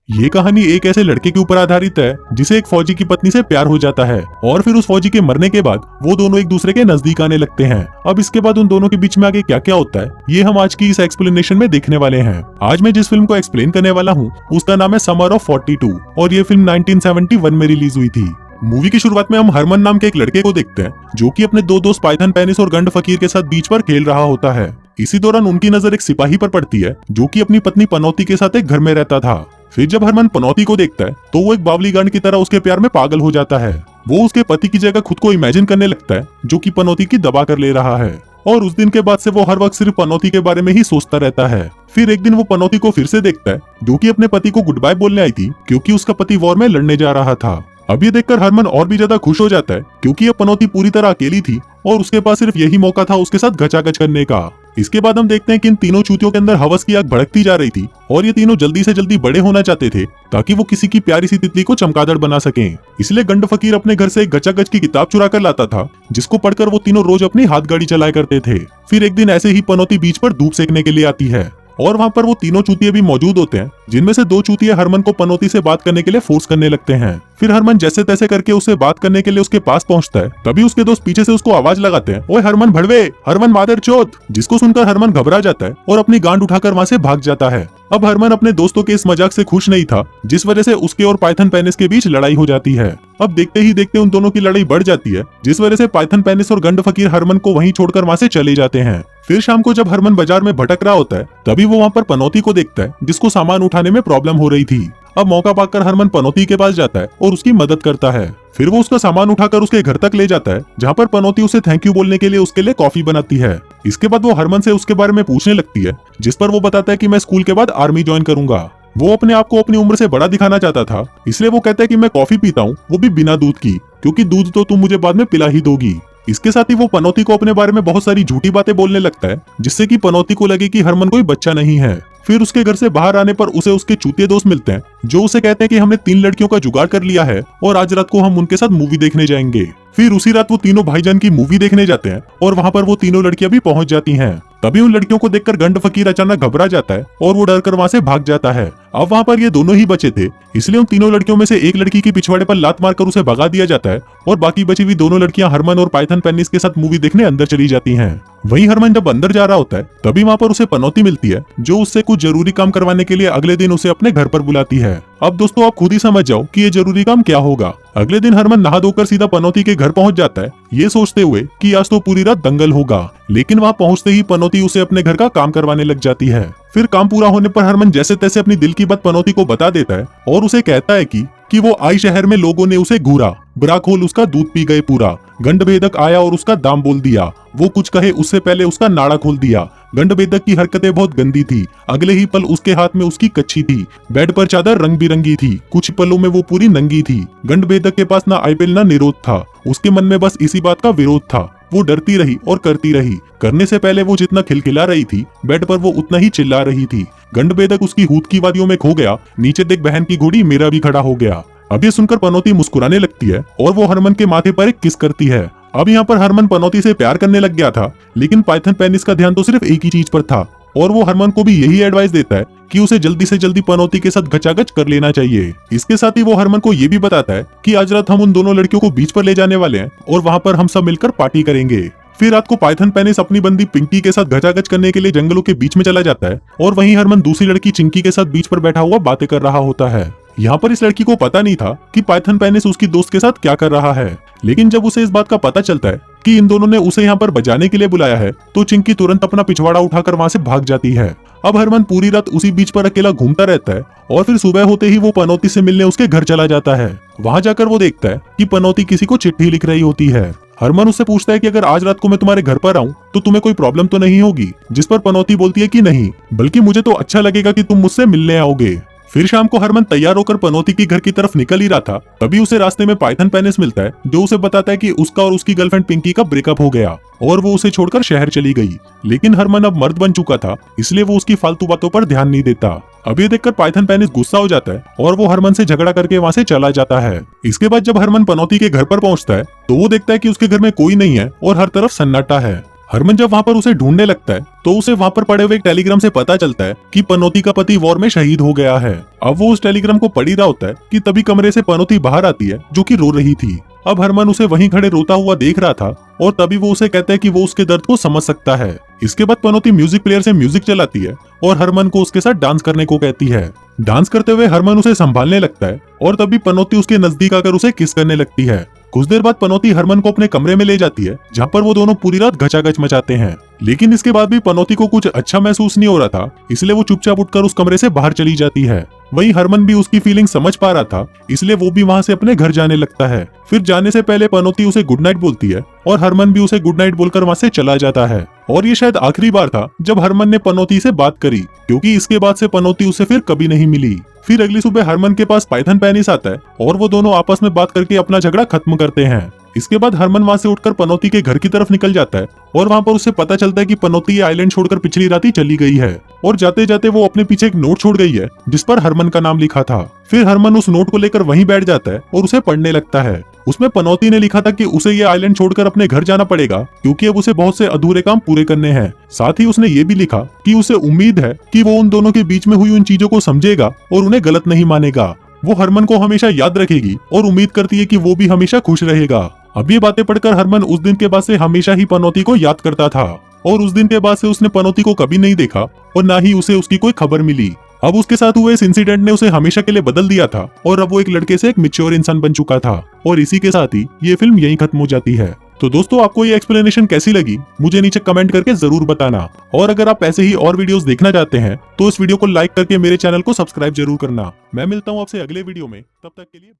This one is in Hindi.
ये कहानी एक ऐसे लड़के के ऊपर आधारित है जिसे एक फौजी की पत्नी से प्यार हो जाता है और फिर उस फौजी के मरने के बाद वो दोनों एक दूसरे के नजदीक आने लगते हैं। अब इसके बाद उन दोनों के बीच में आगे क्या क्या होता है ये हम आज की इस एक्सप्लेनेशन में देखने वाले हैं। आज मैं जिस फिल्म को एक्सप्लेन करने वाला हूँ उसका नाम है समर ऑफ 42 और ये फिल्म 1971 में रिलीज हुई थी। मूवी की शुरुआत में हम हरमन नाम के एक लड़के को देखते हैं जो कि अपने दो दोस्त पाइथन पेनिस और गंड फकीर के साथ बीच पर खेल रहा होता है। इसी दौरान उनकी नजर एक सिपाही पर पड़ती है जो कि अपनी पत्नी पनौती के साथ एक घर में रहता था। फिर जब हरमन पनौती को देखता है तो वो एक बावली गांड की तरह उसके प्यार में पागल हो जाता है। वो उसके पति की जगह खुद को इमेजिन करने लगता है जो कि पनौती की दबा कर ले रहा है और उस दिन के बाद से वो हर वक्त सिर्फ पनौती के बारे में ही सोचता रहता है। फिर एक दिन वो पनौती को फिर से देखता है जो कि अपने पति को गुड बाय बोलने आई थी क्योंकि उसका पति वॉर में लड़ने जा रहा था। अब ये देखकर हरमन और भी ज्यादा खुश हो जाता है क्योंकि अब पनौती पूरी तरह अकेली थी और उसके पास सिर्फ यही मौका था उसके साथ गचागच करने का। इसके बाद हम देखते हैं कि इन तीनों चूतियों के अंदर हवस की आग भड़कती जा रही थी और ये तीनों जल्दी से जल्दी बड़े होना चाहते थे ताकि वो किसी की प्यारी सी तितली को चमगादड़ बना सकें। इसलिए गंड फकीर अपने घर से एक गचागच की किताब चुरा कर लाता था जिसको पढ़कर वो तीनों रोज अपनी हाथ गाड़ी चलाया करते थे। फिर एक दिन ऐसे ही पनौती बीच पर धूप सेकने के लिए आती है और वहाँ पर वो तीनों चूतिए भी मौजूद होते हैं जिनमें से दो चूतिए हरमन को पनौती से बात करने के लिए फोर्स करने लगते हैं। फिर हरमन जैसे तैसे करके उससे बात करने के लिए उसके पास पहुंचता है तभी उसके दोस्त पीछे से उसको आवाज लगाते हैं, ओए हरमन भड़वे, हरमन मादरचोद, जिसको सुनकर हरमन घबरा जाता है और अपनी गांड उठाकर वहाँ से भाग जाता है। अब हरमन अपने दोस्तों के इस मजाक से खुश नहीं था जिस वजह से उसके और पाइथन पेनिस के बीच लड़ाई हो जाती है। अब देखते ही देखते उन दोनों की लड़ाई बढ़ जाती है जिस वजह से पाइथन पेनिस और गंड फकीर हरमन को वहीं छोड़कर वहाँ से चले जाते हैं। फिर शाम को जब हरमन बाजार में भटक रहा होता है तभी वो वहाँ पर पनौती को देखता है जिसको सामान उठाने में प्रॉब्लम हो रही थी। अब मौका पाकर हरमन पनौती के पास जाता है और उसकी मदद करता है। फिर वो उसका सामान उठाकर उसके घर तक ले जाता है जहाँ पर पनौती उसे थैंक यू बोलने के लिए उसके लिए कॉफी बनाती है। इसके बाद वो हरमन से उसके बारे में पूछने लगती है जिस पर वो बताता है कि मैं स्कूल के बाद आर्मी ज्वाइन करूंगा। वो अपने आप को अपनी उम्र से बड़ा दिखाना चाहता था इसलिए वो कहता है कि मैं कॉफी पीता हूँ वो भी बिना दूध की क्योंकि दूध तो तुम मुझे बाद में पिला ही दोगी। इसके साथ ही वो पनौती को अपने बारे में बहुत सारी झूठी बातें बोलने लगता है जिससे कि पनौती को लगे कि हरमन कोई बच्चा नहीं है। फिर उसके घर से बाहर आने पर उसे उसके चूतिए दोस्त मिलते हैं जो उसे कहते हैं कि हमने 3 लड़कियों का जुगाड़ कर लिया है और आज रात को हम उनके साथ मूवी देखने जाएंगे। फिर उसी रात वो तीनों भाईजान की मूवी देखने जाते हैं और वहाँ पर वो तीनों लड़कियां भी पहुंच जाती हैं। तभी उन लड़कियों को देखकर गंड फकीर अचानक घबरा जाता है और वो डर कर वहाँ से भाग जाता है। अब वहाँ पर ये दोनों ही बचे थे इसलिए उन तीनों लड़कियों में से एक लड़की की पिछवाड़े पर लात मारकर उसे भगा दिया जाता है और बाकी बची हुई दोनों लड़कियां हरमन और पाइथन पेनिस के साथ मूवी देखने अंदर चली जाती हैं। वहीं हरमन जब अंदर जा रहा होता है तभी वहाँ पर उसे पनौती मिलती है जो उससे कुछ जरूरी काम करवाने के लिए अगले दिन उसे अपने घर पर बुलाती है। अब दोस्तों आप खुद ही समझ जाओ कि ये जरूरी काम क्या होगा। अगले दिन हरमन नहा धोकर सीधा पनौती के घर पहुंच जाता है ये सोचते हुए कि आज तो पूरी रात दंगल होगा, लेकिन वहाँ पहुंचते ही पनौती उसे अपने घर का काम करवाने लग जाती है। फिर काम पूरा होने पर हरमन जैसे तैसे अपनी दिल की बात पनौती को बता देता है और उसे कहता है कि वो आई शहर में लोगों ने उसे घूरा, ब्रा खोल उसका दूध पी गए पूरा, गंड भेदक आया और उसका दाम बोल दिया, वो कुछ कहे उससे पहले उसका नाड़ा खोल दिया, गंड भेदक की हरकतें बहुत गंदी थी, अगले ही पल उसके हाथ में उसकी कच्छी थी, बेड पर चादर रंग बिरंगी थी, कुछ पलों में वो पूरी नंगी थी, गंड भेदक के पास ना आईपीएल ना निरोध था, उसके मन में बस इसी बात का विरोध था। वो डरती रही और करती रही, करने से पहले वो जितना खिलखिला रही थी बेड पर वो उतना ही चिल्ला रही थी। गंड भेदक उसकी हूत की वादियों में खो गया, नीचे देख बहन की घोड़ी मेरा भी खड़ा हो गया। अब ये सुनकर पनौती मुस्कुराने लगती है और वो हरमन के माथे पर एक किस करती है। अब यहाँ पर हरमन पनौती से प्यार करने लग गया था लेकिन पाइथन पेनिस का ध्यान तो सिर्फ एक ही चीज पर था और वो हरमन को भी यही एडवाइस देता है कि उसे जल्दी से जल्दी पनौती के साथ गचागच कर लेना चाहिए। इसके साथ ही वो हरमन को ये भी बताता है कि आज रात हम उन दोनों लड़कियों को बीच पर ले जाने वाले हैं और वहाँ पर हम सब मिलकर पार्टी करेंगे। फिर रात को पाइथन पेनिस अपनी बंदी पिंकी के साथ गचागच करने के लिए जंगलों के बीच में चला जाता है और वहीं हरमन दूसरी लड़की चिंकी के साथ बीच पर बैठा हुआ बातें कर रहा होता है। यहाँ पर इस लड़की को पता नहीं था कि पाइथन पेनिस उसकी दोस्त के साथ क्या कर रहा है, लेकिन जब उसे इस बात का पता चलता है कि इन दोनों ने उसे यहाँ पर बजाने के लिए बुलाया है तो चिंकी तुरंत अपना पिछवाड़ा उठाकर वहाँ से भाग जाती है। अब हरमन पूरी रात उसी बीच पर अकेला घूमता रहता है और फिर सुबह होते ही वो पनौती से मिलने उसके घर चला जाता है। वहाँ जाकर वो देखता है कि पनौती किसी को चिट्ठी लिख रही होती है। हरमन उससे पूछता है कि अगर आज रात को मैं तुम्हारे घर पर आऊं तो तुम्हें कोई प्रॉब्लम तो नहीं होगी, जिस पर पनौती बोलती है कि नहीं, बल्कि मुझे तो अच्छा लगेगा कि तुम मुझसे मिलने आओगे। फिर शाम को हरमन तैयार होकर पनौती के घर की तरफ निकल ही रहा था तभी उसे रास्ते में पाइथन पेनिस मिलता है जो उसे बताता है कि उसका और उसकी गर्लफ्रेंड पिंकी का ब्रेकअप हो गया और वो उसे छोड़कर शहर चली गई। लेकिन हरमन अब मर्द बन चुका था इसलिए वो उसकी फालतू बातों पर ध्यान नहीं देता। अब ये देखकर पाइथन पेनिस गुस्सा हो जाता है और वो हरमन से झगड़ा करके वहाँ से चला जाता है। इसके बाद जब हरमन पनौती के घर पर पहुँचता है तो वो देखता है कि उसके घर में कोई नहीं है और हर तरफ सन्नाटा है। हरमन जब वहाँ पर उसे ढूंढने लगता है तो उसे वहाँ पर पड़े हुए एक टेलीग्राम से पता चलता है कि पनौती का पति वॉर में शहीद हो गया है। अब वो उस टेलीग्राम को पढ़ ही रहा होता है कि तभी कमरे से पनौती बाहर आती है जो कि रो रही थी। अब हरमन उसे वहीं खड़े रोता हुआ देख रहा था और तभी वो उसे कहता है कि वो उसके दर्द को समझ सकता है। इसके बाद पनौती म्यूजिक प्लेयर से म्यूजिक चलाती है और हरमन को उसके साथ डांस करने को कहती है। डांस करते हुए हरमन उसे संभालने लगता है और तभी पनौती उसके नजदीक आकर उसे किस करने लगती है। कुछ देर बाद पनौती हरमन को अपने कमरे में ले जाती है जहाँ पर वो दोनों पूरी रात घचाघच मचाते हैं। लेकिन इसके बाद भी पनौती को कुछ अच्छा महसूस नहीं हो रहा था, इसलिए वो चुपचाप उठकर उस कमरे से बाहर चली जाती है। वहीं हरमन भी उसकी फीलिंग समझ पा रहा था, इसलिए वो भी वहाँ से अपने घर जाने लगता है। फिर जाने से पहले पनौती उसे गुड नाइट बोलती है और हरमन भी उसे गुड नाइट बोलकर वहाँ से चला जाता है। और ये शायद आखिरी बार था जब हरमन ने पनौती से बात करी, क्योंकि इसके बाद से पनौती उसे फिर कभी नहीं मिली। फिर अगली सुबह हरमन के पास पाइथन पेनिस आता है और वो दोनों आपस में बात करके अपना झगड़ा खत्म करते हैं। इसके बाद हरमन वहाँ से उठकर पनौती के घर की तरफ निकल जाता है और वहाँ पर उसे पता चलता है कि पनौती ये आइलैंड छोड़कर पिछली रात ही चली गई है और जाते जाते वो अपने पीछे एक नोट छोड़ गई है जिस पर हरमन का नाम लिखा था। फिर हरमन उस नोट को लेकर वहीं बैठ जाता है और उसे पढ़ने लगता है। उसमें पनौती ने लिखा था कि उसे ये आइलैंड छोड़कर अपने घर जाना पड़ेगा क्योंकि अब उसे बहुत से अधूरे काम पूरे करने हैं। साथ ही उसने ये भी लिखा कि उसे उम्मीद है कि वो उन दोनों के बीच में हुई उन चीजों को समझेगा और उन्हें गलत नहीं मानेगा। वो हरमन को हमेशा याद रखेगी और उम्मीद करती है कि वो भी हमेशा खुश रहेगा। अब ये बातें पढ़कर हरमन उस दिन के बाद से हमेशा ही पनौती को याद करता था और उस दिन के बाद से उसने पनौती को कभी नहीं देखा और ना ही उसे उसकी कोई खबर मिली। अब उसके साथ हुए इस इंसिडेंट ने उसे हमेशा के लिए बदल दिया था और अब वो एक लड़के से एक मैच्योर इंसान बन चुका था। और इसी के साथ ही ये फिल्म यहीं खत्म हो जाती है। तो दोस्तों, आपको ये एक्सप्लेनेशन कैसी लगी मुझे नीचे कमेंट करके जरूर बताना। और अगर आप ऐसे ही और वीडियोस देखना चाहते हैं तो इस वीडियो को लाइक करके मेरे चैनल को सब्सक्राइब जरूर करना। मैं मिलता हूँ आपसे अगले वीडियो में, तब तक के लिए।